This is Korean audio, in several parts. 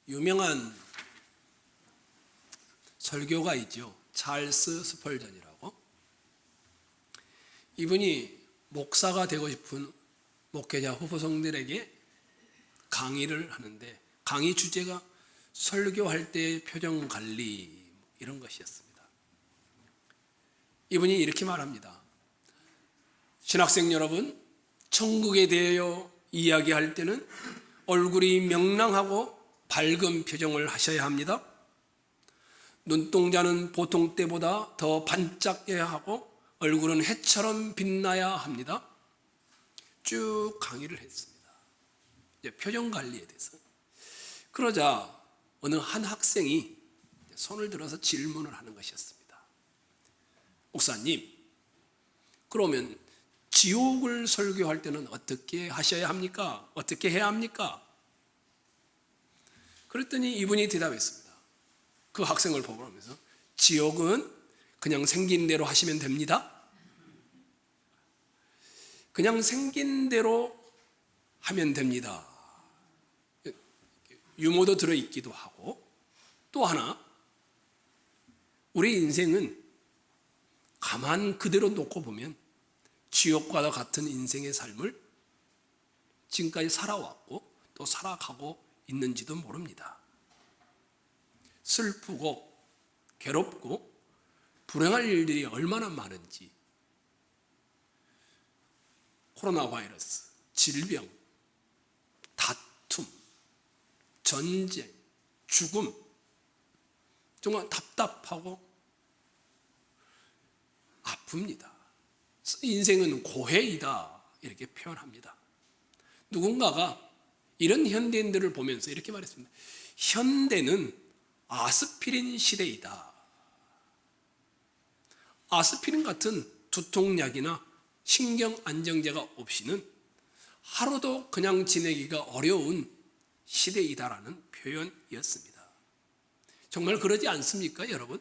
유명한 설교가 있죠. 찰스 스펄전이라고. 이분이 목사가 되고 싶은 목회자 후보생들에게 강의를 하는데 강의 주제가 설교할 때의 표정 관리 이런 것이었습니다. 이분이 이렇게 말합니다. 신학생 여러분, 천국에 대하여 이야기할 때는 얼굴이 명랑하고 밝은 표정을 하셔야 합니다. 눈동자는 보통 때보다 더 반짝여야 하고 얼굴은 해처럼 빛나야 합니다. 쭉 강의를 했습니다. 표정 관리에 대해서. 그러자 어느 한 학생이 손을 들어서 질문을 하는 것이었습니다. 목사님, 그러면 지옥을 설교할 때는 어떻게 하셔야 합니까? 어떻게 해야 합니까? 그랬더니 이분이 대답했습니다. 그 학생을 보면서 지옥은 그냥 생긴 대로 하시면 됩니다. 그냥 생긴 대로 하면 됩니다. 유머도 들어있기도 하고 또 하나 우리 인생은 가만 그대로 놓고 보면 지옥과 같은 인생의 삶을 지금까지 살아왔고 또 살아가고 있는지도 모릅니다. 슬프고 괴롭고 불행할 일들이 얼마나 많은지 코로나 바이러스, 질병, 다툼, 전쟁, 죽음 정말 답답하고 아픕니다. 인생은 고해이다 이렇게 표현합니다. 누군가가 이런 현대인들을 보면서 이렇게 말했습니다. 현대는 아스피린 시대이다. 아스피린 같은 두통약이나 신경 안정제가 없이는 하루도 그냥 지내기가 어려운 시대이다라는 표현이었습니다. 정말 그러지 않습니까, 여러분?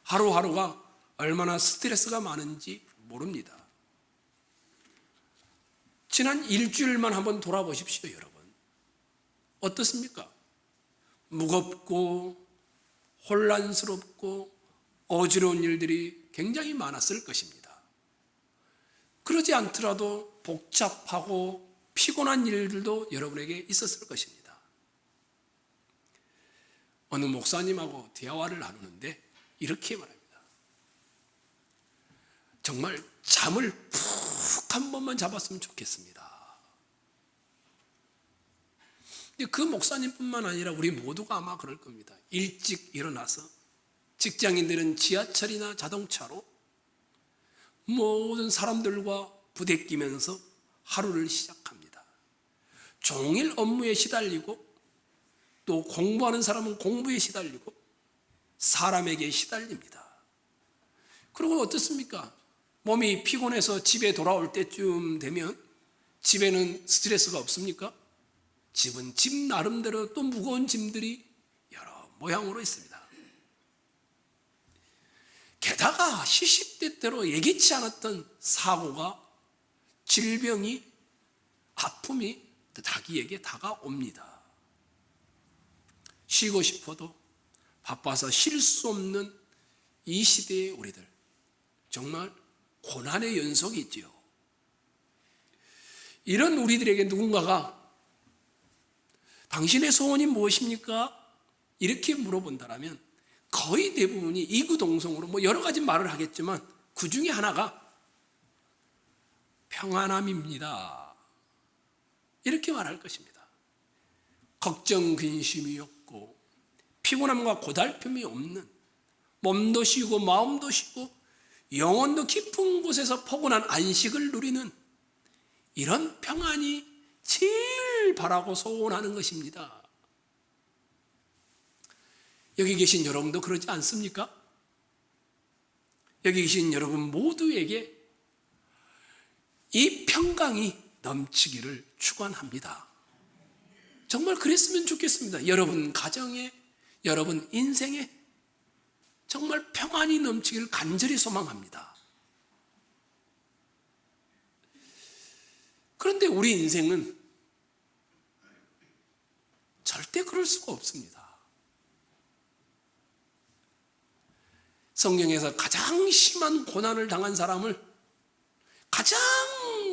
하루하루가 얼마나 스트레스가 많은지 모릅니다. 지난 일주일만 한번 돌아보십시오, 여러분. 어떻습니까? 무겁고 혼란스럽고 어지러운 일들이 굉장히 많았을 것입니다. 그러지 않더라도 복잡하고 피곤한 일들도 여러분에게 있었을 것입니다. 어느 목사님하고 대화를 나누는데 이렇게 말합니다. 정말 잠을 푹 한 번만 잡았으면 좋겠습니다. 그 목사님뿐만 아니라 우리 모두가 아마 그럴 겁니다. 일찍 일어나서 직장인들은 지하철이나 자동차로 모든 사람들과 부대끼면서 하루를 시작합니다. 종일 업무에 시달리고 또 공부하는 사람은 공부에 시달리고 사람에게 시달립니다. 그리고 어떻습니까? 몸이 피곤해서 집에 돌아올 때쯤 되면 집에는 스트레스가 없습니까? 집은 집 나름대로 또 무거운 짐들이 여러 모양으로 있습니다. 게다가 시시때때로 예기치 않았던 사고가, 질병이, 아픔이 자기에게 다가옵니다. 쉬고 싶어도 바빠서 쉴 수 없는 이 시대의 우리들, 정말 고난의 연속이 있지요. 이런 우리들에게 누군가가 당신의 소원이 무엇입니까? 이렇게 물어본다면 거의 대부분이 이구동성으로 여러 가지 말을 하겠지만 그 중에 하나가 평안함입니다. 이렇게 말할 것입니다. 걱정, 근심이 없고 피곤함과 고달픔이 없는, 몸도 쉬고 마음도 쉬고 영혼도 깊은 곳에서 포근한 안식을 누리는 이런 평안이 제일 바라고 소원하는 것입니다. 여기 계신 여러분도 그러지 않습니까? 여기 계신 여러분 모두에게 이 평강이 넘치기를 축원합니다. 정말 그랬으면 좋겠습니다. 여러분 가정에, 여러분 인생에 정말 평안이 넘치기를 간절히 소망합니다. 그런데 우리 인생은 절대 그럴 수가 없습니다. 성경에서 가장 심한 고난을 당한 사람을, 가장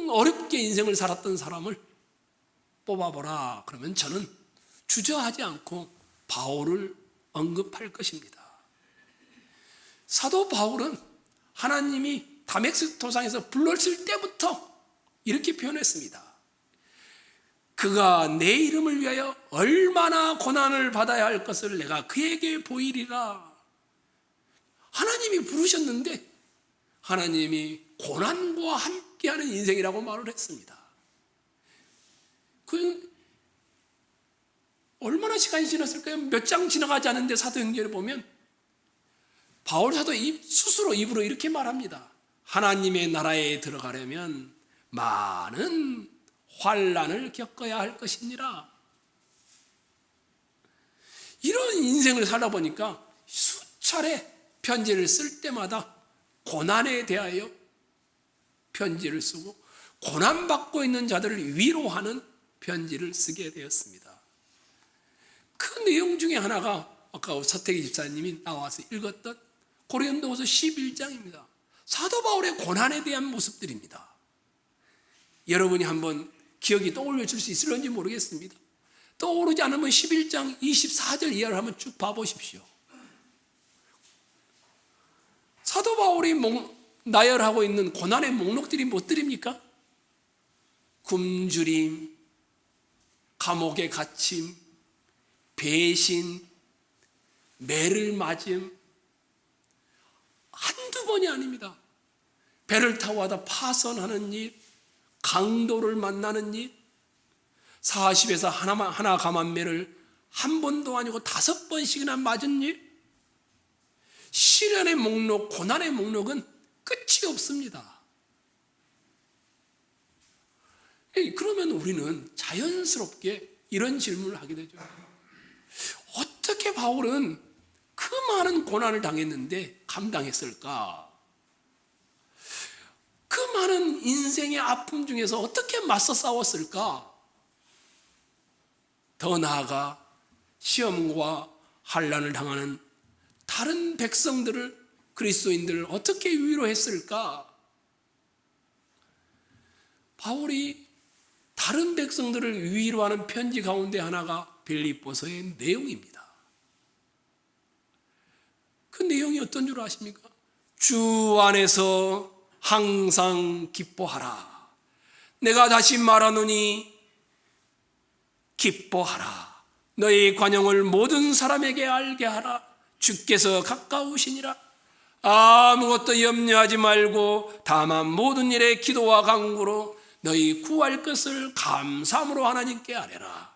어렵게 인생을 살았던 사람을 뽑아보라 그러면 저는 주저하지 않고 바울을 언급할 것입니다. 사도 바울은 하나님이 다메섹 도상에서 불렀을 때부터 이렇게 표현했습니다. 그가 내 이름을 위하여 얼마나 고난을 받아야 할 것을 내가 그에게 보이리라. 하나님이 부르셨는데 하나님이 고난과 함께하는 인생이라고 말을 했습니다. 그 얼마나 시간이 지났을까요? 몇 장 지나가지 않은데 사도행전을 보면 바울 사도 스스로 입으로 이렇게 말합니다. 하나님의 나라에 들어가려면 많은 환난을 겪어야 할 것이니라. 이런 인생을 살다 보니까 수차례 편지를 쓸 때마다 고난에 대하여 편지를 쓰고 고난받고 있는 자들을 위로하는 편지를 쓰게 되었습니다. 그 내용 중에 하나가 아까 서태기 집사님이 나와서 읽었던 고린도후서 11장입니다. 사도 바울의 고난에 대한 모습들입니다. 여러분이 한번 기억이 떠올려 줄 수 있을런지 모르겠습니다. 떠오르지 않으면 11장 24절 이하를 한번 쭉 봐보십시오. 사도 바울이 나열하고 있는 고난의 목록들이 무엇들입니까? 굶주림, 감옥에 갇힘, 배신, 매를 맞음, 한두 번이 아닙니다. 배를 타고 가다 파선하는 일, 강도를 만나는 일, 40에서 하나 감한매를 한 번도 아니고 5번씩이나 맞은 일, 시련의 목록, 고난의 목록은 끝이 없습니다. 그러면 우리는 자연스럽게 이런 질문을 하게 되죠. 어떻게 바울은 그 많은 고난을 당했는데 감당했을까? 그 많은 인생의 아픔 중에서 어떻게 맞서 싸웠을까? 더 나아가 시험과 환난을 당하는 다른 백성들을, 그리스도인들을 어떻게 위로했을까? 바울이 다른 백성들을 위로하는 편지 가운데 하나가 빌립보서의 내용입니다. 그 내용이 어떤 줄 아십니까? 주 안에서 항상 기뻐하라. 내가 다시 말하노니 기뻐하라. 너희 관용을 모든 사람에게 알게 하라. 주께서 가까우시니라. 아무것도 염려하지 말고 다만 모든 일에 기도와 간구로 너희 구할 것을 감사함으로 하나님께 아뢰라.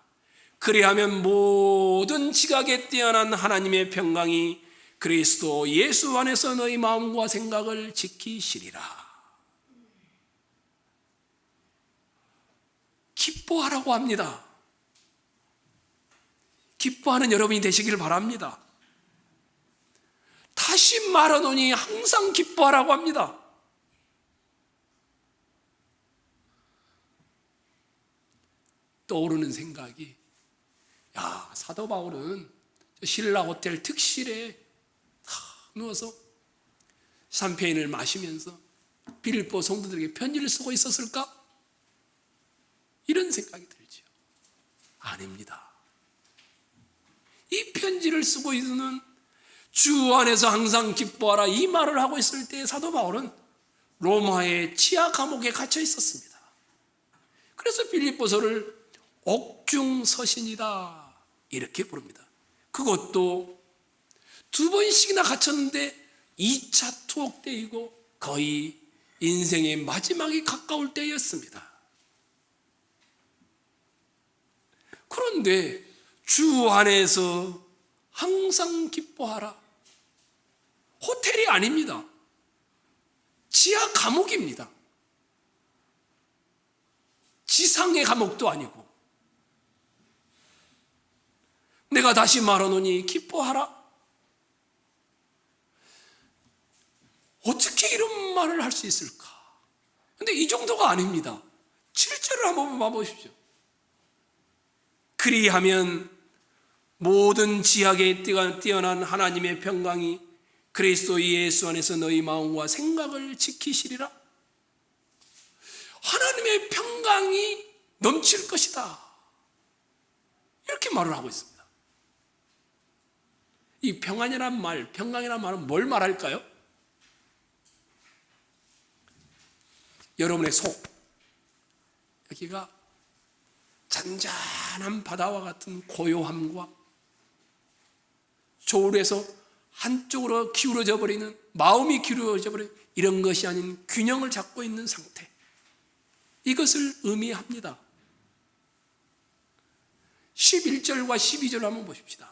그리하면 모든 지각에 뛰어난 하나님의 평강이 그리스도 예수 안에서 너희 마음과 생각을 지키시리라. 기뻐하라고 합니다. 기뻐하는 여러분이 되시길 바랍니다. 다시 말하노니 항상 기뻐하라고 합니다. 떠오르는 생각이, 사도 바울은 신라 호텔 특실에 누워서 샴페인을 마시면서 빌립보 성도들에게 편지를 쓰고 있었을까? 이런 생각이 들죠. 아닙니다. 이 편지를 쓰고 있는 주 안에서 항상 기뻐하라 이 말을 하고 있을 때 사도 바울은 로마의 지하 감옥에 갇혀 있었습니다. 그래서 빌립보서를 옥중서신이다 이렇게 부릅니다. 그것도 2번씩이나 갇혔는데 2차 투옥 때이고 거의 인생의 마지막이 가까울 때였습니다. 그런데 주 안에서 항상 기뻐하라. 호텔이 아닙니다. 지하 감옥입니다. 지상의 감옥도 아니고. 내가 다시 말하노니 기뻐하라. 어떻게 이런 말을 할 수 있을까? 근데 이 정도가 아닙니다. 7절을 한번 봐보십시오. 그리하면 모든 지학에 뛰어난 하나님의 평강이 그리스도 예수 안에서 너희 마음과 생각을 지키시리라. 하나님의 평강이 넘칠 것이다. 이렇게 말을 하고 있습니다. 이 평안이란 말, 평강이란 말은 뭘 말할까요? 여러분의 속, 여기가 잔잔한 바다와 같은 고요함과 조울에서 한쪽으로 기울어져 버리는, 마음이 기울어져 버리는 이런 것이 아닌 균형을 잡고 있는 상태, 이것을 의미합니다. 11절과 12절 한번 보십시다.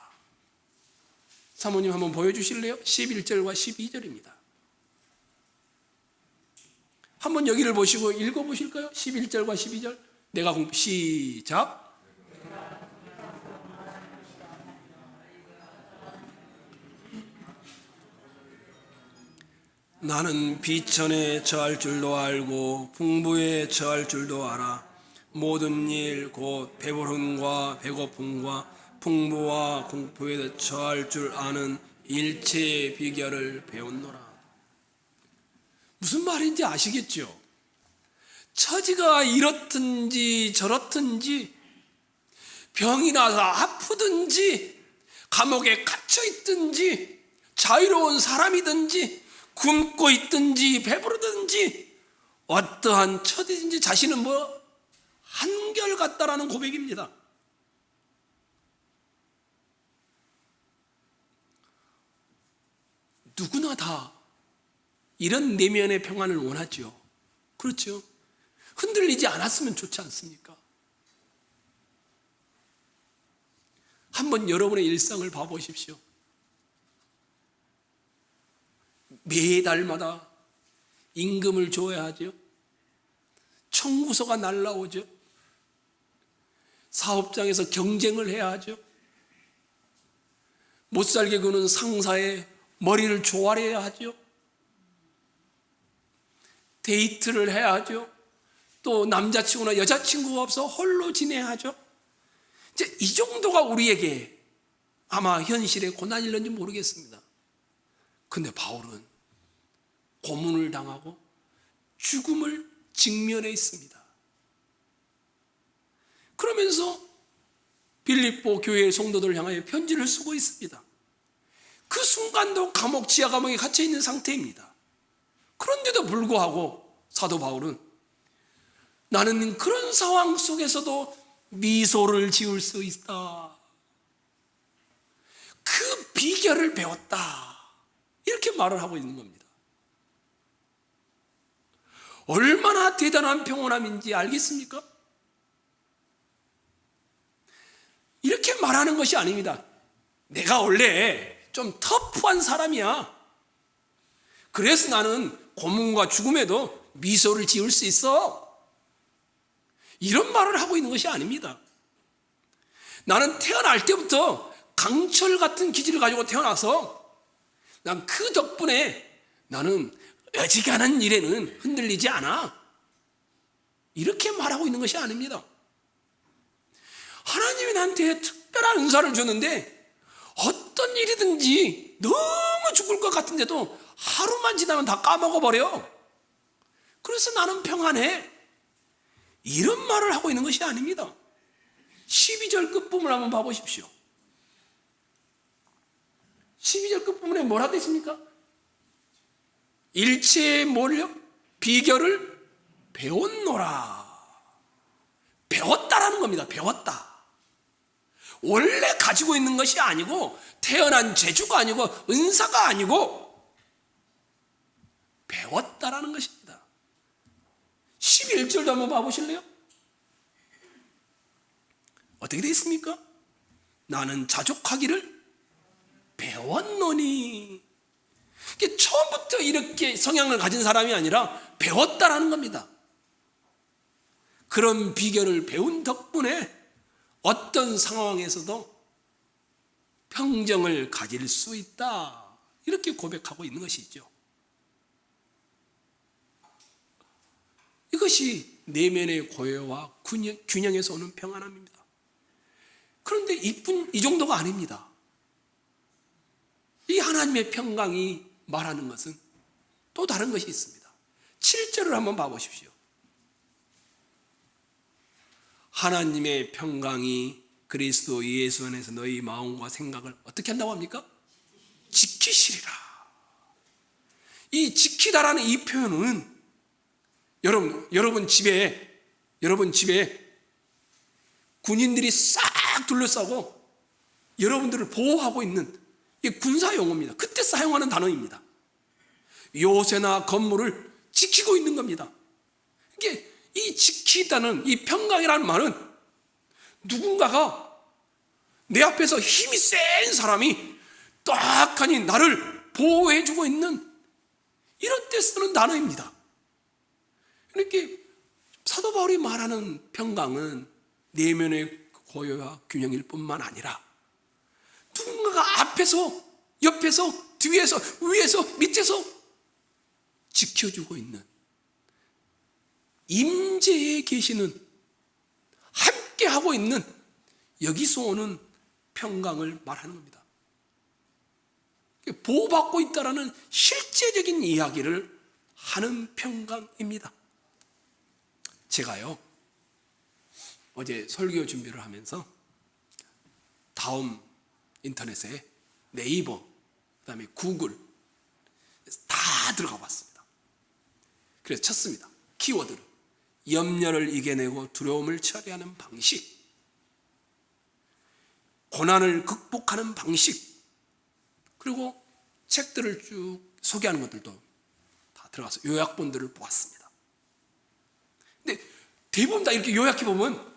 사모님 한번 보여주실래요? 11절과 12절입니다. 한번 여기를 보시고 읽어보실까요? 11절과 12절. 내가 시작. 나는 비천에 처할 줄도 알고 풍부에 처할 줄도 알아. 모든 일 곧 배부름과 배고픔과 풍부와 공포에 처할 줄 아는 일체의 비결을 배웠노라. 무슨 말인지 아시겠죠? 처지가 이렇든지 저렇든지, 병이 나서 아프든지, 감옥에 갇혀 있든지, 자유로운 사람이든지, 굶고 있든지 배부르든지, 어떠한 처지든지 자신은 한결같다라는 고백입니다. 누구나 다 이런 내면의 평안을 원하죠. 그렇죠? 흔들리지 않았으면 좋지 않습니까? 한번 여러분의 일상을 봐보십시오. 매달마다 임금을 줘야 하죠. 청구서가 날라오죠. 사업장에서 경쟁을 해야 하죠. 못살게 구는 상사의 머리를 조아려야 하죠. 데이트를 해야 하죠. 또 남자친구나 여자친구가 없어 홀로 지내야 하죠. 이제 이 정도가 우리에게 아마 현실의 고난일는지 모르겠습니다. 근데 바울은 고문을 당하고 죽음을 직면해 있습니다. 그러면서 빌립보 교회의 성도들을 향하여 편지를 쓰고 있습니다. 그 순간도 지하 감옥에 갇혀 있는 상태입니다. 그런데도 불구하고 사도 바울은 나는 그런 상황 속에서도 미소를 지을 수 있다. 그 비결을 배웠다. 이렇게 말을 하고 있는 겁니다. 얼마나 대단한 평온함인지 알겠습니까? 이렇게 말하는 것이 아닙니다. 내가 원래 좀 터프한 사람이야. 그래서 나는 고문과 죽음에도 미소를 지을 수 있어. 이런 말을 하고 있는 것이 아닙니다. 나는 태어날 때부터 강철 같은 기질을 가지고 태어나서 난 그 덕분에 나는 어지간한 일에는 흔들리지 않아. 이렇게 말하고 있는 것이 아닙니다. 하나님이 나한테 특별한 은사를 줬는데 어떤 일이든지 너무 죽을 것 같은데도 하루만 지나면 다 까먹어버려. 그래서 나는 평안해. 이런 말을 하고 있는 것이 아닙니다. 12절 끝부분을 한번 봐보십시오. 12절 끝부분에 뭐라 되어 있습니까? 일체의 뭘요? 비결을 배웠노라. 배웠다라는 겁니다. 배웠다. 원래 가지고 있는 것이 아니고, 태어난 재주가 아니고, 은사가 아니고 배웠다라는 것입니다. 11절도 한번 봐보실래요? 어떻게 되어 있습니까? 나는 자족하기를 배웠노니. 처음부터 이렇게 성향을 가진 사람이 아니라 배웠다라는 겁니다. 그런 비결을 배운 덕분에 어떤 상황에서도 평정을 가질 수 있다. 이렇게 고백하고 있는 것이죠. 이것이 내면의 고요와 균형에서 오는 평안함입니다. 그런데 이 정도가 아닙니다. 이 하나님의 평강이 말하는 것은 또 다른 것이 있습니다. 7절을 한번 봐보십시오. 하나님의 평강이 그리스도 예수 안에서 너희 마음과 생각을 어떻게 한다고 합니까? 지키시리라. 이 지키다라는 이 표현은 여러분 집에 군인들이 싹 둘러싸고 여러분들을 보호하고 있는 이 군사 용어입니다. 그때 사용하는 단어입니다. 요새나 건물을 지키고 있는 겁니다. 이게 이 지키다는 이 평강이라는 말은 누군가가 내 앞에서 힘이 센 사람이 딱하니 나를 보호해주고 있는 이런 때 쓰는 단어입니다. 이렇게 사도 바울이 말하는 평강은 내면의 고요와 균형일 뿐만 아니라 누군가가 앞에서, 옆에서, 뒤에서, 위에서, 밑에서 지켜주고 있는 임재에 계시는, 함께 하고 있는 여기서 오는 평강을 말하는 겁니다. 보호받고 있다라는 실제적인 이야기를 하는 평강입니다. 제가요, 어제 설교 준비를 하면서 다음 인터넷에 네이버, 그다음에 구글 다 들어가 봤습니다. 그래서 쳤습니다. 키워드를 염려를 이겨내고 두려움을 처리하는 방식, 고난을 극복하는 방식, 그리고 책들을 쭉 소개하는 것들도 다 들어가서 요약본들을 보았습니다. 근데 대부분 다 이렇게 요약해 보면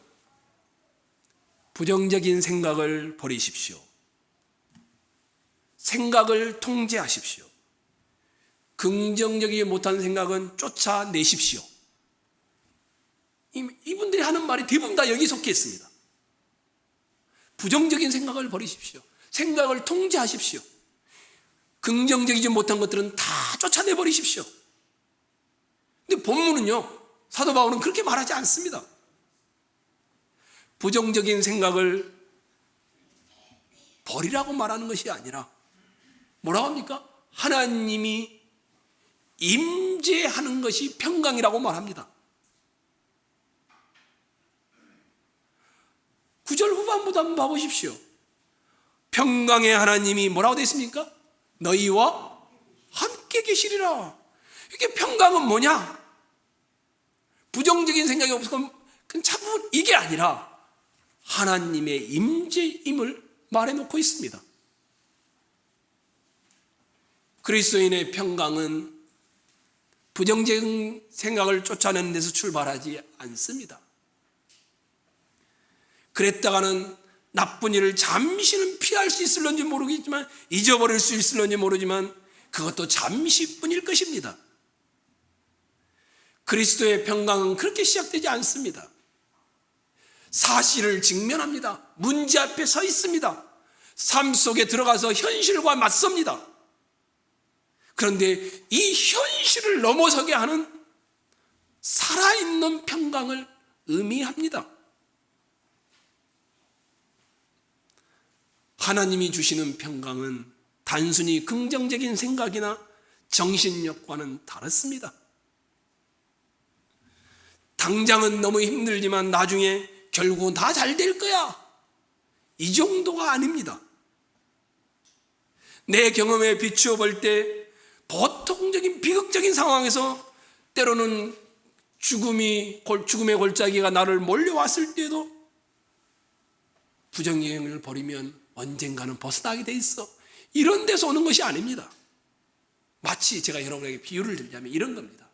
부정적인 생각을 버리십시오. 생각을 통제하십시오. 긍정적이지 못한 생각은 쫓아내십시오. 이분들이 하는 말이 대부분 다 여기 속해 있습니다. 부정적인 생각을 버리십시오. 생각을 통제하십시오. 긍정적이지 못한 것들은 다 쫓아내버리십시오. 근데 본문은요, 사도 바울은 그렇게 말하지 않습니다. 부정적인 생각을 버리라고 말하는 것이 아니라 뭐라고 합니까? 하나님이 임재하는 것이 평강이라고 말합니다. 9절 후반부도 한번 봐보십시오. 평강의 하나님이 뭐라고 되어 있습니까? 너희와 함께 계시리라. 이게 평강은 뭐냐? 부정적인 생각이 없으면 참 이게 아니라 하나님의 임재임을 말해놓고 있습니다. 그리스도인의 평강은 부정적인 생각을 쫓아내는 데서 출발하지 않습니다. 그랬다가는 나쁜 일을 잠시는 피할 수 있을런지 모르겠지만, 잊어버릴 수 있을런지 모르지만 그것도 잠시뿐일 것입니다. 그리스도의 평강은 그렇게 시작되지 않습니다. 사실을 직면합니다. 문제 앞에 서 있습니다. 삶 속에 들어가서 현실과 맞섭니다. 그런데 이 현실을 넘어서게 하는 살아있는 평강을 의미합니다. 하나님이 주시는 평강은 단순히 긍정적인 생각이나 정신력과는 다릅니다. 당장은 너무 힘들지만 나중에 결국은 다 잘 될 거야, 이 정도가 아닙니다. 내 경험에 비추어 볼 때 보통적인 비극적인 상황에서 때로는 죽음의 골짜기가 나를 몰려왔을 때도 부정행위를 버리면 언젠가는 벗어나게 돼 있어, 이런 데서 오는 것이 아닙니다. 마치 제가 여러분에게 비유를 들자면 이런 겁니다.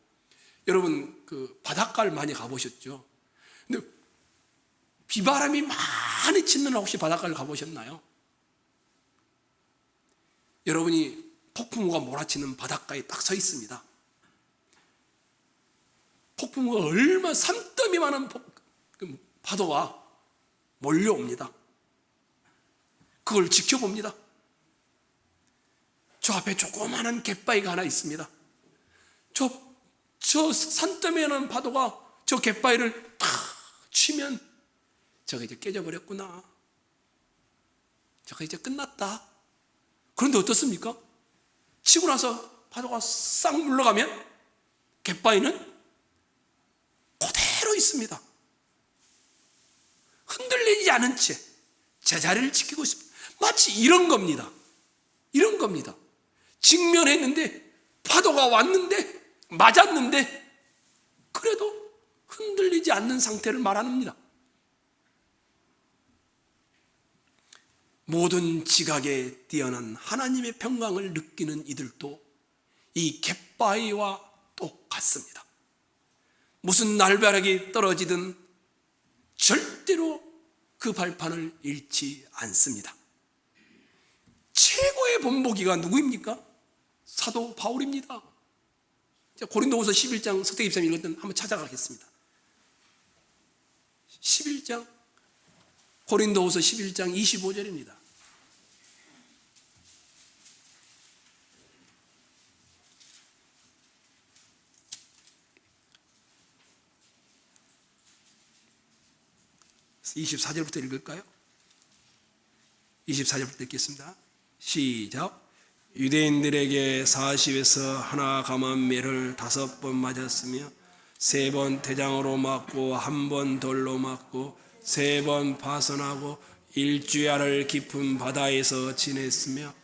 여러분 바닷가를 많이 가보셨죠? 근데 비바람이 많이 치는 날 혹시 바닷가를 가보셨나요? 여러분이 폭풍우가 몰아치는 바닷가에 딱 서 있습니다. 폭풍우가 얼마나 산더미 많은 파도가 몰려옵니다. 그걸 지켜봅니다. 저 앞에 조그마한 갯바위가 하나 있습니다. 저 산더미에 나는 파도가 저 갯바위를 탁 치면 저게 이제 깨져버렸구나, 제가 이제 끝났다. 그런데 어떻습니까? 치고 나서 파도가 싹 물러가면 갯바위는 그대로 있습니다. 흔들리지 않은 채 제자리를 지키고 있습니다. 마치 이런 겁니다. 이런 겁니다. 직면했는데 파도가 왔는데 맞았는데 그래도 흔들리지 않는 상태를 말합니다. 모든 지각에 뛰어난 하나님의 평강을 느끼는 이들도 이 갯바위와 똑같습니다. 무슨 날벼락이 떨어지든 절대로 그 발판을 잃지 않습니다. 최고의 본보기가 누구입니까? 사도 바울입니다. 고린도후서 11장 석대 집사님 읽었던 한번 찾아가겠습니다. 11장 고린도후서 11장 25절입니다. (24절부터) 읽을까요? 24절부터 읽겠습니다. 시작. 유대인들에게 40에서 하나 감한 매를 5번 맞았으며 3번 대장으로 맞고 1번 돌로 맞고 3번 파선하고 일주야를 깊은 바다에서 지냈으며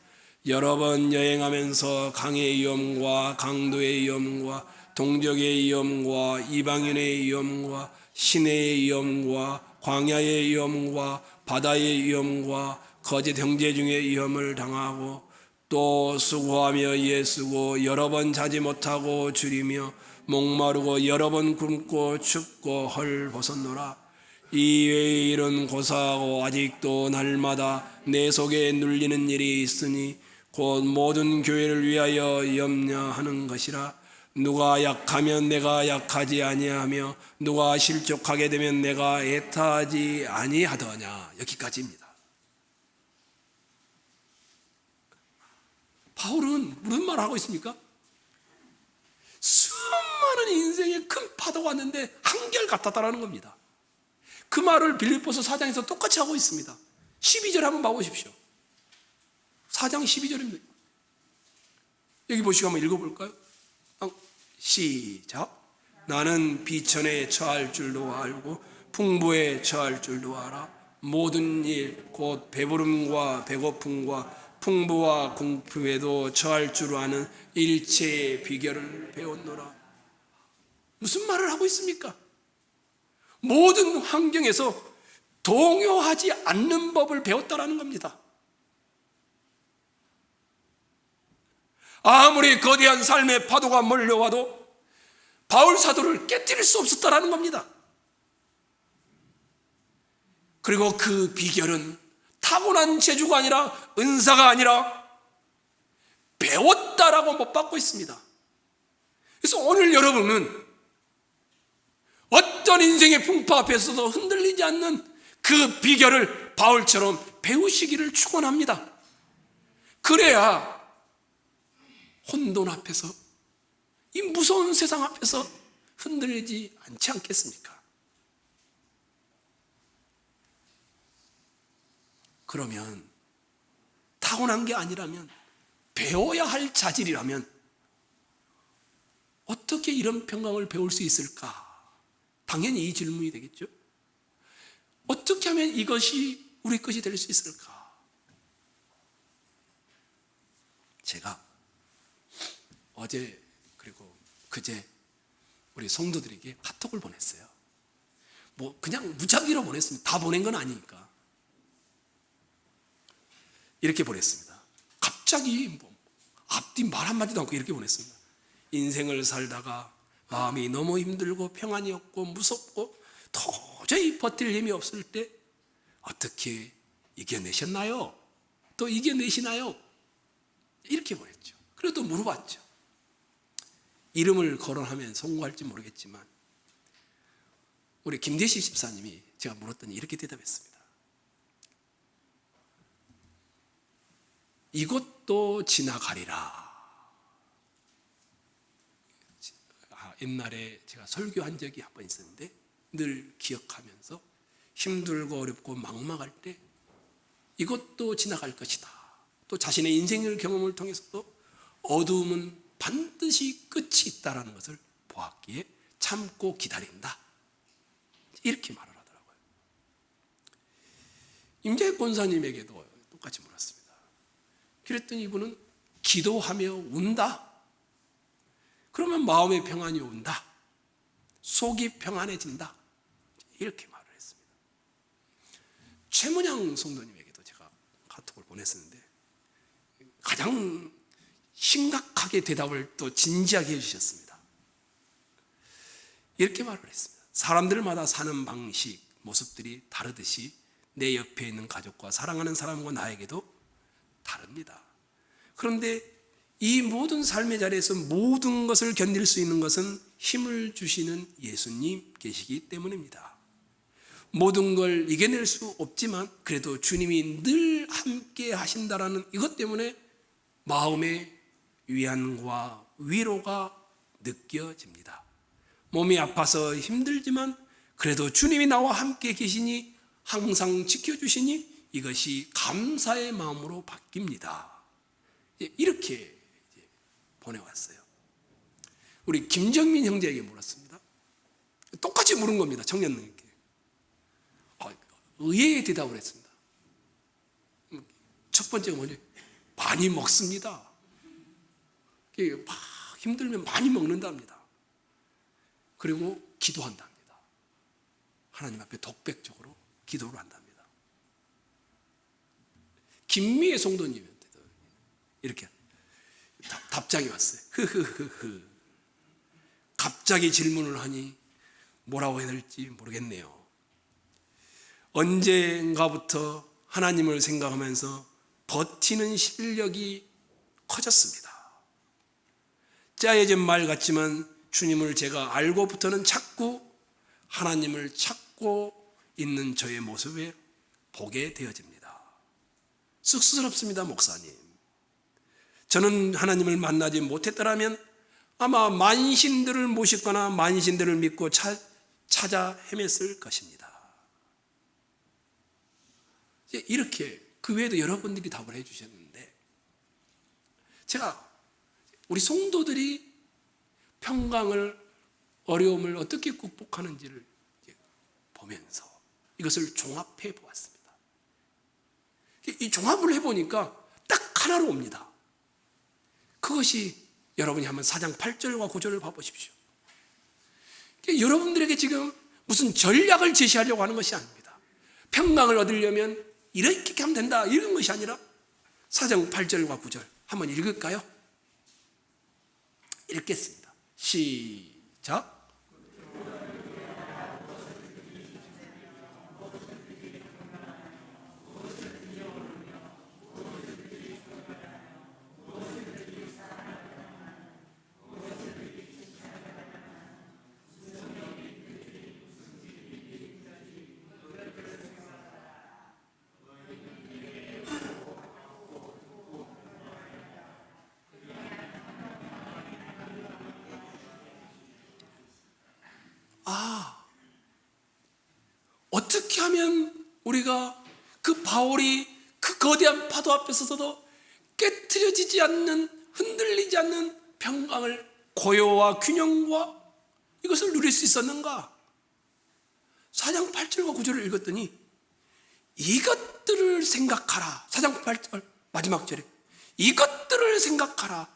여러 번 여행하면서 강의 위험과 강도의 위험과 동족의 위험과 이방인의 위험과 시내의 위험과 광야의 위험과 바다의 위험과 거짓 형제 중에 위험을 당하고 또 수고하며 예수고 여러 번 자지 못하고 줄이며 목마르고 여러 번 굶고 춥고 헐벗었노라. 이외의 일은 고사하고 아직도 날마다 내 속에 눌리는 일이 있으니 곧 모든 교회를 위하여 염려하는 것이라. 누가 약하면 내가 약하지 아니하며 누가 실족하게 되면 내가 애타하지 아니하더냐. 여기까지입니다. 바울은 무슨 말을 하고 있습니까? 수많은 인생의 큰 파도가 왔는데 한결 같았다라는 겁니다. 그 말을 빌립보서 4장에서 똑같이 하고 있습니다. 12절 한번 봐보십시오. 4장 12절입니다. 여기 보시고 한번 읽어볼까요? 시작. 나는 비천에 처할 줄도 알고 풍부에 처할 줄도 알아. 모든 일 곧 배부름과 배고픔과 풍부와 공품에도 처할 줄 아는 일체의 비결을 배웠노라. 무슨 말을 하고 있습니까? 모든 환경에서 동요하지 않는 법을 배웠다라는 겁니다. 아무리 거대한 삶의 파도가 몰려와도 바울 사도를 깨뜨릴 수 없었다라는 겁니다. 그리고 그 비결은 타고난 재주가 아니라 은사가 아니라 배웠다라고 못 받고 있습니다. 그래서 오늘 여러분은 어떤 인생의 풍파 앞에서도 흔들리지 않는 그 비결을 바울처럼 배우시기를 축원합니다. 그래야 혼돈 앞에서, 이 무서운 세상 앞에서 흔들리지 않지 않겠습니까? 그러면 타고난 게 아니라면, 배워야 할 자질이라면 어떻게 이런 평강을 배울 수 있을까? 당연히 이 질문이 되겠죠. 어떻게 하면 이것이 우리 것이 될 수 있을까? 제가 어제 그리고 그제 우리 성도들에게 카톡을 보냈어요. 뭐 그냥 무작위로 보냈습니다. 다 보낸 건 아니니까. 이렇게 보냈습니다. 갑자기 뭐 앞뒤 말 한마디도 않고 이렇게 보냈습니다. 인생을 살다가 마음이 너무 힘들고 평안이 없고 무섭고 도저히 버틸 힘이 없을 때 어떻게 이겨내셨나요? 또 이겨내시나요? 이렇게 보냈죠. 그리고 또 물어봤죠. 이름을 거론하면 성공할지 모르겠지만 우리 김대시 집사님이 제가 물었더니 이렇게 대답했습니다. 이것도 지나가리라. 옛날에 제가 설교한 적이 한 번 있었는데 늘 기억하면서 힘들고 어렵고 막막할 때 이것도 지나갈 것이다. 또 자신의 인생의 경험을 통해서도 어두움은 반드시 끝이 있다는 것을 보았기에 참고 기다린다. 이렇게 말을 하더라고요. 임재 권사님에게도 똑같이 물었습니다. 그랬더니 이분은 기도하며 운다. 그러면 마음의 평안이 온다. 속이 평안해진다. 이렇게 말을 했습니다. 최문양 성도님에게도 제가 카톡을 보냈었는데 가장 심각하게 대답을 또 진지하게 해주셨습니다. 이렇게 말을 했습니다. 사람들마다 사는 방식, 모습들이 다르듯이 내 옆에 있는 가족과 사랑하는 사람과 나에게도 다릅니다. 그런데 이 모든 삶의 자리에서 모든 것을 견딜 수 있는 것은 힘을 주시는 예수님 계시기 때문입니다. 모든 걸 이겨낼 수 없지만 그래도 주님이 늘 함께 하신다라는 이것 때문에 마음의 위안과 위로가 느껴집니다. 몸이 아파서 힘들지만 그래도 주님이 나와 함께 계시니 항상 지켜주시니 이것이 감사의 마음으로 바뀝니다. 이렇게 보내왔어요. 우리 김정민 형제에게 물었습니다. 똑같이 물은 겁니다. 청년님께. 의외의 대답을 했습니다. 첫 번째가 뭐냐? 많이 먹습니다. 막 힘들면 많이 먹는답니다. 그리고 기도한답니다. 하나님 앞에 독백적으로 기도를 한답니다. 김미애 성도님한테도 이렇게 답장이 왔어요. 갑자기 질문을 하니 뭐라고 해야 될지 모르겠네요. 언젠가부터 하나님을 생각하면서 버티는 실력이 커졌습니다. 짜여진 말 같지만 주님을 제가 알고부터는 자꾸 하나님을 찾고 있는 저의 모습에 보게 되어집니다. 쑥스럽습니다, 목사님. 저는 하나님을 만나지 못했더라면 아마 만신들을 모시거나 만신들을 믿고 찾아 헤맸을 것입니다. 이렇게 그 외에도 여러분들이 답을 해주셨는데 제가 우리 성도들이 평강을 어려움을 어떻게 극복하는지를 보면서 이것을 종합해 보았습니다. 이 종합을 해보니까 딱 하나로 옵니다. 그것이 여러분이 한번 4장 8절과 9절을 봐보십시오. 여러분들에게 지금 무슨 전략을 제시하려고 하는 것이 아닙니다. 평강을 얻으려면 이렇게 하면 된다 이런 것이 아니라 4장 8절과 9절 한번 읽을까요? 읽겠습니다. 시작. 어떻게 하면 우리가 그 바울이 그 거대한 파도 앞에서도 깨트려지지 않는, 흔들리지 않는 평강을, 고요와 균형과 이것을 누릴 수 있었는가? 4장 8절과 9절을 읽었더니 이것들을 생각하라. 4장 8절 마지막 절에 이것들을 생각하라.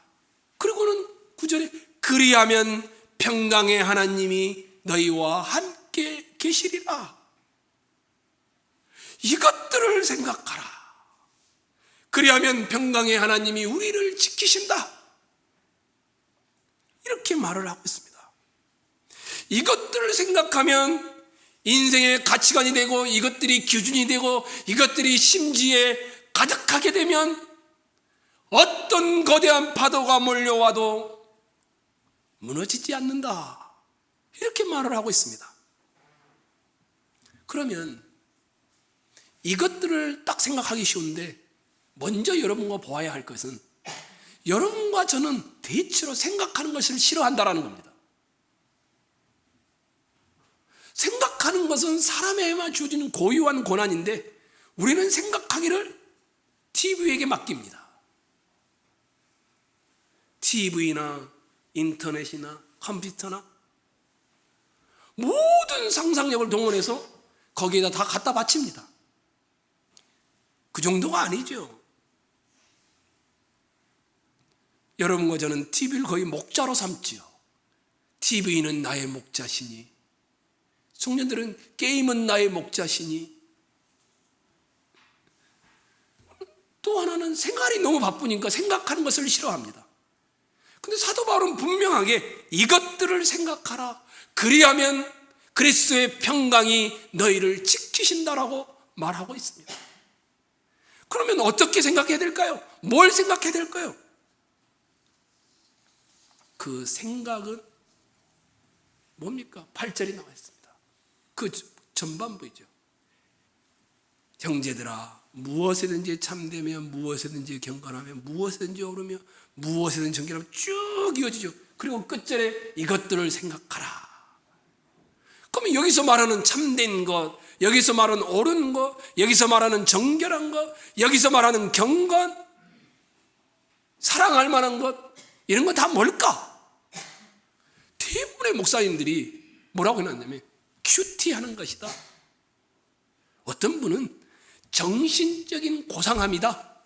그리고는 9절에 그리하면 평강의 하나님이 너희와 함께 계시리라. 이것들을 생각하라. 그리하면 평강의 하나님이 우리를 지키신다. 이렇게 말을 하고 있습니다. 이것들을 생각하면 인생의 가치관이 되고 이것들이 기준이 되고 이것들이 심지에 가득하게 되면 어떤 거대한 파도가 몰려와도 무너지지 않는다. 이렇게 말을 하고 있습니다. 그러면 이것들을 딱 생각하기 쉬운데 먼저 여러분과 보아야 할 것은 여러분과 저는 대체로 생각하는 것을 싫어한다는 겁니다. 생각하는 것은 사람에게만 주어지는 고유한 권한인데 우리는 생각하기를 TV에게 맡깁니다. TV나 인터넷이나 컴퓨터나 모든 상상력을 동원해서 거기에다 다 갖다 바칩니다. 그 정도가 아니죠. 여러분과 저는 TV를 거의 목자로 삼지요. TV는 나의 목자시니, 청년들은 게임은 나의 목자시니, 또 하나는 생활이 너무 바쁘니까 생각하는 것을 싫어합니다. 근데 사도 바울은 분명하게 이것들을 생각하라. 그리하면 그리스도의 평강이 너희를 지키신다라고 말하고 있습니다. 그러면 어떻게 생각해야 될까요? 뭘 생각해야 될까요? 그 생각은 뭡니까? 8절이 나와 있습니다. 그 전반부이죠. 형제들아, 무엇이든지 참되며 무엇이든지 경건하며 무엇이든지 오르며 무엇이든지 정결하며 쭉 이어지죠. 그리고 끝절에 이것들을 생각하라. 그러면 여기서 말하는 참된 것, 여기서 말하는 옳은 것, 여기서 말하는 정결한 것, 여기서 말하는 경건, 사랑할 만한 것, 이런 건 다 뭘까? 대부분의 목사님들이 뭐라고 해놨냐면 큐티하는 것이다. 어떤 분은 정신적인 고상함이다.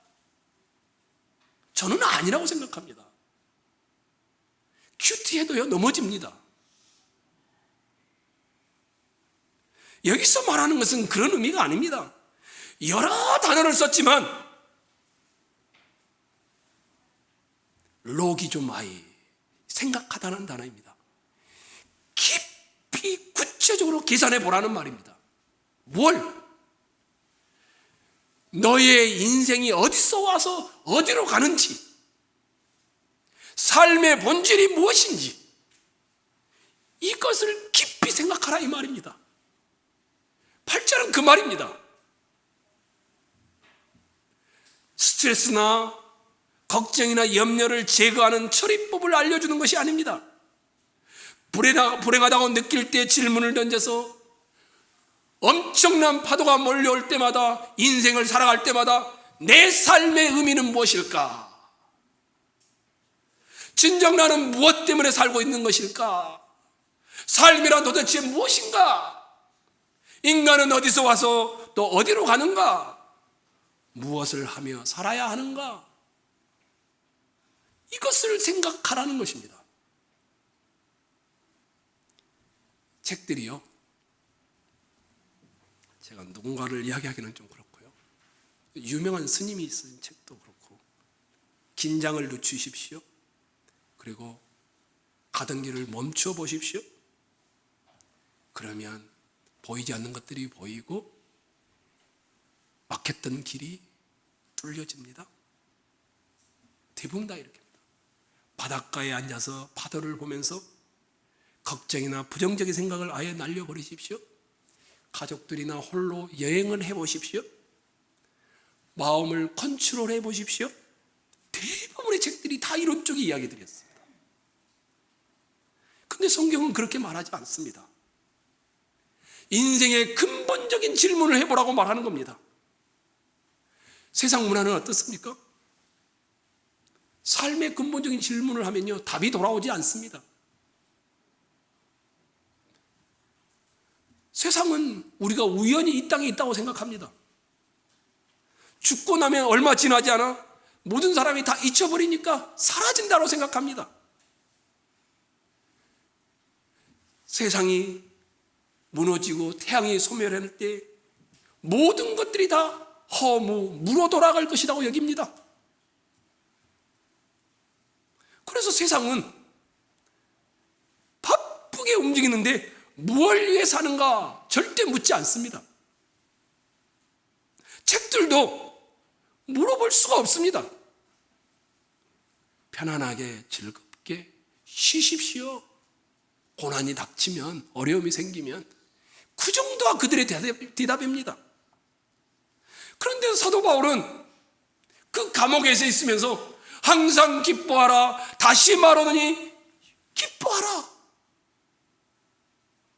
저는 아니라고 생각합니다. 큐티해도요 넘어집니다. 여기서 말하는 것은 그런 의미가 아닙니다. 여러 단어를 썼지만 로기조마이, 생각하다는 단어입니다. 깊이 구체적으로 계산해 보라는 말입니다. 뭘? 너의 인생이 어디서 와서 어디로 가는지, 삶의 본질이 무엇인지, 이것을 깊이 생각하라 이 말입니다. 8절은 그 말입니다. 스트레스나 걱정이나 염려를 제거하는 처리법을 알려주는 것이 아닙니다. 불행하다고 느낄 때 질문을 던져서 엄청난 파도가 몰려올 때마다, 인생을 살아갈 때마다 내 삶의 의미는 무엇일까? 진정 나는 무엇 때문에 살고 있는 것일까? 삶이란 도대체 무엇인가? 인간은 어디서 와서 또 어디로 가는가? 무엇을 하며 살아야 하는가? 이것을 생각하라는 것입니다. 책들이요, 제가 누군가를 이야기하기는 좀 그렇고요, 유명한 스님이 쓴 책도 그렇고, 긴장을 늦추십시오, 그리고 가던 길을 멈춰 보십시오, 그러면 보이지 않는 것들이 보이고 막혔던 길이 뚫려집니다. 대부분 다 이렇게 합니다. 바닷가에 앉아서 파도를 보면서 걱정이나 부정적인 생각을 아예 날려버리십시오. 가족들이나 홀로 여행을 해보십시오. 마음을 컨트롤해 보십시오. 대부분의 책들이 다 이런 쪽의 이야기들이었습니다. 근데 성경은 그렇게 말하지 않습니다. 인생의 근본적인 질문을 해보라고 말하는 겁니다. 세상 문화는 어떻습니까? 삶의 근본적인 질문을 하면요, 답이 돌아오지 않습니다. 세상은 우리가 우연히 이 땅에 있다고 생각합니다. 죽고 나면 얼마 지나지 않아 모든 사람이 다 잊혀버리니까 사라진다고 생각합니다. 세상이 무너지고 태양이 소멸할 때 모든 것들이 다 허무, 무로 돌아갈 것이라고 여깁니다. 그래서 세상은 바쁘게 움직이는데 무엇을 위해 사는가 절대 묻지 않습니다. 책들도 물어볼 수가 없습니다. 편안하게 즐겁게 쉬십시오. 고난이 닥치면, 어려움이 생기면 그 정도가 그들의 대답입니다. 그런데 사도 바울은 그 감옥에서 있으면서 항상 기뻐하라, 다시 말하노니 기뻐하라,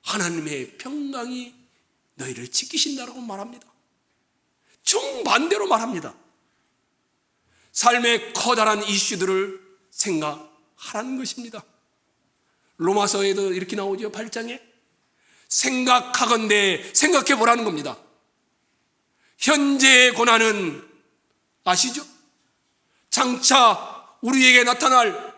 하나님의 평강이 너희를 지키신다라고 말합니다. 정반대로 말합니다. 삶의 커다란 이슈들을 생각하라는 것입니다. 로마서에도 이렇게 나오죠. 8장에 생각하건대, 생각해 보라는 겁니다. 현재의 고난은 아시죠? 장차 우리에게 나타날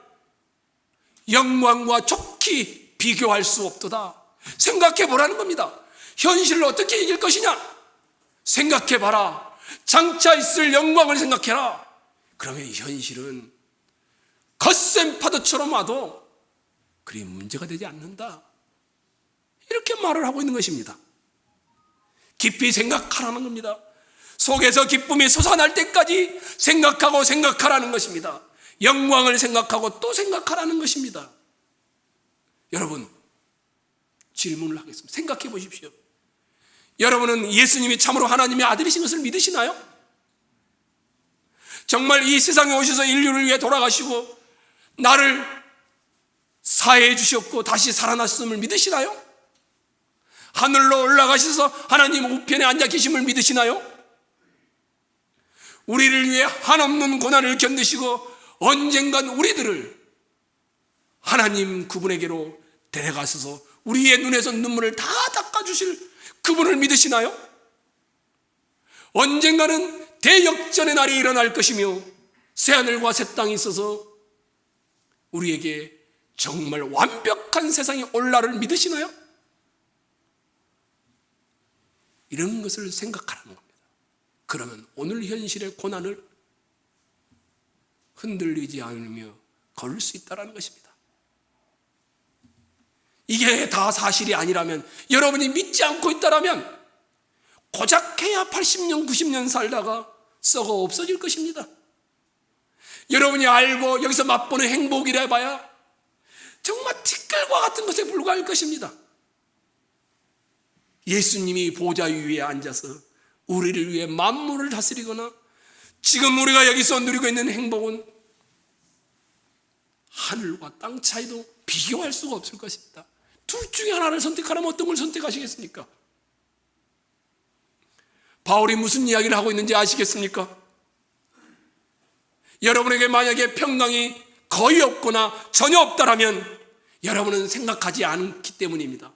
영광과 좋게 비교할 수 없도다. 생각해 보라는 겁니다. 현실을 어떻게 이길 것이냐? 생각해 봐라. 장차 있을 영광을 생각해라. 그러면 현실은 거센 파도처럼 와도 그리 문제가 되지 않는다. 이렇게 말을 하고 있는 것입니다. 깊이 생각하라는 겁니다. 속에서 기쁨이 솟아날 때까지 생각하고 생각하라는 것입니다. 영광을 생각하고 또 생각하라는 것입니다. 여러분, 질문을 하겠습니다. 생각해 보십시오. 여러분은 예수님이 참으로 하나님의 아들이신 것을 믿으시나요? 정말 이 세상에 오셔서 인류를 위해 돌아가시고 나를 사해해 주셨고 다시 살아났음을 믿으시나요? 하늘로 올라가셔서 하나님 우편에 앉아 계심을 믿으시나요? 우리를 위해 한없는 고난을 견디시고 언젠간 우리들을 하나님 그분에게로 데려가셔서 우리의 눈에서 눈물을 다 닦아주실 그분을 믿으시나요? 언젠가는 대역전의 날이 일어날 것이며 새하늘과 새 땅이 있어서 우리에게 정말 완벽한 세상이 올 날을 믿으시나요? 이런 것을 생각하라는 겁니다. 그러면 오늘 현실의 고난을 흔들리지 않으며 걸을 수 있다는 것입니다. 이게 다 사실이 아니라면, 여러분이 믿지 않고 있다라면 고작 해야 80년, 90년 살다가 썩어 없어질 것입니다. 여러분이 알고 여기서 맛보는 행복이라 해봐야 정말 티끌과 같은 것에 불과할 것입니다. 예수님이 보좌 위에 앉아서 우리를 위해 만물을 다스리거나 지금 우리가 여기서 누리고 있는 행복은 하늘과 땅 차이도 비교할 수가 없을 것입니다. 둘 중에 하나를 선택하라면 어떤 걸 선택하시겠습니까? 바울이 무슨 이야기를 하고 있는지 아시겠습니까? 여러분에게 만약에 평강이 거의 없거나 전혀 없다라면 여러분은 생각하지 않기 때문입니다.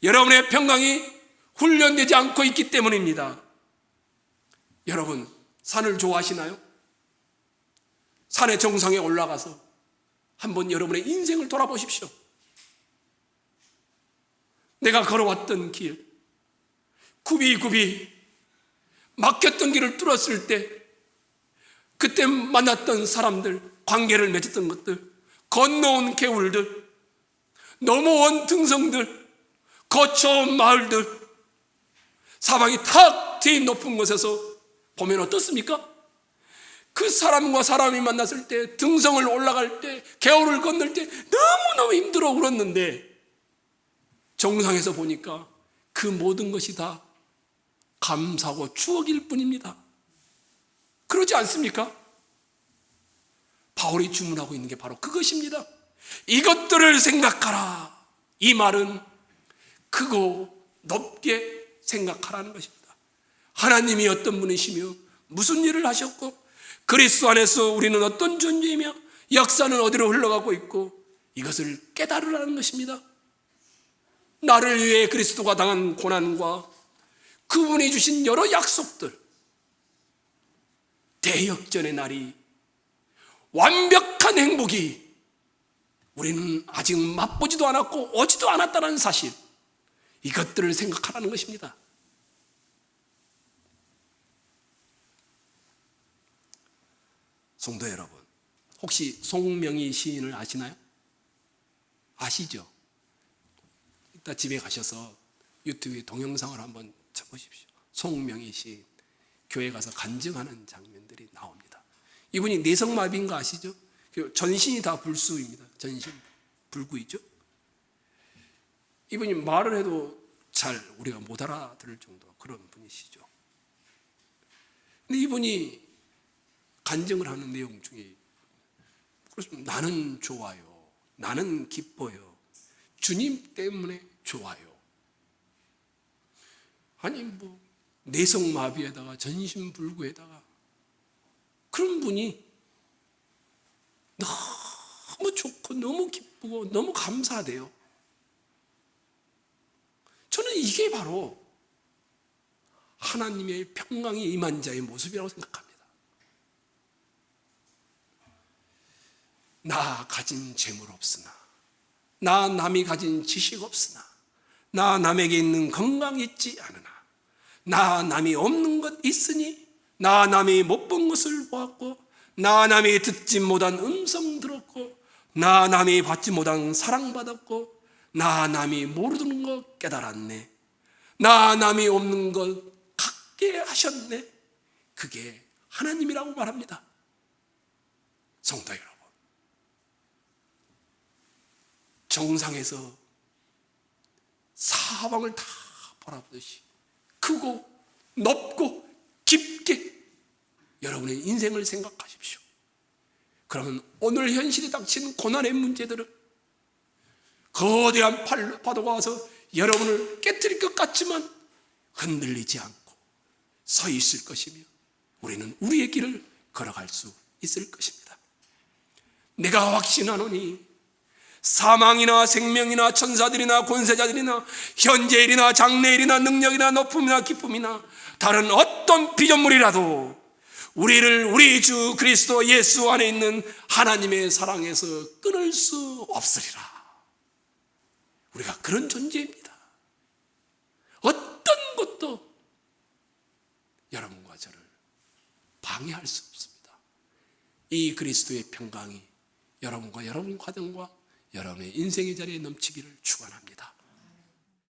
여러분의 평강이 훈련되지 않고 있기 때문입니다. 여러분, 산을 좋아하시나요? 산의 정상에 올라가서 한번 여러분의 인생을 돌아보십시오. 내가 걸어왔던 길, 굽이굽이 막혔던 길을 뚫었을 때 그때 만났던 사람들, 관계를 맺었던 것들, 건너온 개울들, 넘어온 등성들, 거쳐온 마을들, 사방이 탁 트인 높은 곳에서 보면 어떻습니까? 그 사람과 사람이 만났을 때, 등성을 올라갈 때, 개울을 건널 때 너무너무 힘들어 울었는데 정상에서 보니까 그 모든 것이 다 감사하고 추억일 뿐입니다. 그러지 않습니까? 바울이 주문하고 있는 게 바로 그것입니다. 이것들을 생각하라. 이 말은 크고 높게 생각하라는 것입니다. 하나님이 어떤 분이시며 무슨 일을 하셨고 그리스도 안에서 우리는 어떤 존재이며 역사는 어디로 흘러가고 있고 이것을 깨달으라는 것입니다. 나를 위해 그리스도가 당한 고난과 그분이 주신 여러 약속들, 대역전의 날이, 완벽한 행복이 우리는 아직 맛보지도 않았고 오지도 않았다는 사실, 이것들을 생각하라는 것입니다. 성도 여러분, 혹시 송명희 시인을 아시나요? 아시죠? 이따 집에 가셔서 유튜브에 동영상을 한번 쳐보십시오. 송명희 시인, 교회 가서 간증하는 장면들이 나옵니다. 이분이 내성마비인 거 아시죠? 전신이 다 불수입니다. 전신 불구이죠. 이분이 말을 해도 잘 우리가 못 알아들을 정도 그런 분이시죠. 근데 이분이 간증을 하는 내용 중에 나는 좋아요, 나는 기뻐요, 주님 때문에 좋아요. 아니 내성마비에다가 전신불구에다가 그런 분이 너무 좋고 너무 기쁘고 너무 감사돼요. 저는 이게 바로 하나님의 평강이 임한 자의 모습이라고 생각합니다. 나 가진 재물 없으나, 나 남이 가진 지식 없으나, 나 남에게 있는 건강 있지 않으나, 나 남이 없는 것 있으니, 나 남이 못 본 것을 보았고, 나 남이 듣지 못한 음성 들었고, 나 남이 받지 못한 사랑받았고, 나 남이 모르는 것 깨달았네. 나 남이 없는 것 갖게 하셨네. 그게 하나님이라고 말합니다. 성도 여러분, 정상에서 사방을 다 바라보듯이 크고 높고 깊게 여러분의 인생을 생각하십시오. 그러면 오늘 현실에 닥친 고난의 문제들은 거대한 파도가 와서 여러분을 깨뜨릴 것 같지만 흔들리지 않고 서 있을 것이며 우리는 우리의 길을 걸어갈 수 있을 것입니다. 내가 확신하노니 사망이나 생명이나 천사들이나 권세자들이나 현재일이나 장래일이나 능력이나 높음이나 기쁨이나 다른 어떤 피조물이라도 우리를 우리 주 그리스도 예수 안에 있는 하나님의 사랑에서 끊을 수 없으리라. 우리가 그런 존재입니다. 어떤 것도 여러분과 저를 방해할 수 없습니다. 이 그리스도의 평강이 여러분과 여러분 가정과 여러분의 인생의 자리에 넘치기를 축원합니다.